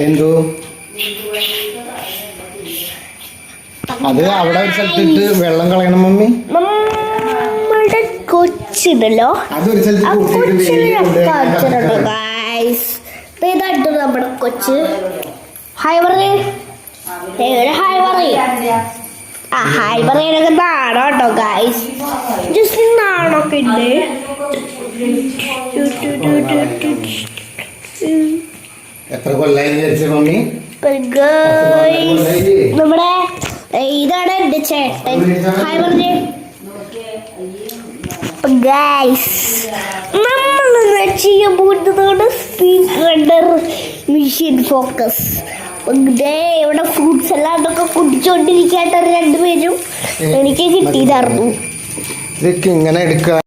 എന്തോ അത് അവിടെ ഒരു സ്ഥലത്തിട്ട് വെള്ളം കളയണം മമ്മി. നമ്മളുടെ കൊച്ചിടല്ലോ നമ്മുടെ കൊച്ച്. ഹായ് പറയേ, ഹായ് പറയേ. ഹായ് പറയാനൊക്കെ നാണോ കേട്ടോ ഗായ്സ്, ജസ്റ്റ് നാണൊക്കെ ഉണ്ട്. എത്ര കൊല്ലായി മമ്മി? നമ്മുടെ ഇതാണ് എന്റെ ചേട്ടൻ. ഹായ് പറഞ്ഞേ ഗായ്സ്. നമ്മളെന്ന് ചെയ്യാൻ പോകുന്നതാണ് സ്പീഡ് റണ്ണർ മെഷീൻ ഫോക്കസ്. ഇവിടെ ഫ്രൂട്ട്സ് എല്ലാം അതൊക്കെ കുടിച്ചോണ്ടിരിക്കാത്ത രണ്ടുപേരും എനിക്ക് കിട്ടിയതായിരുന്നു. ഇതൊക്കെ ഇങ്ങനെ എടുക്കുക.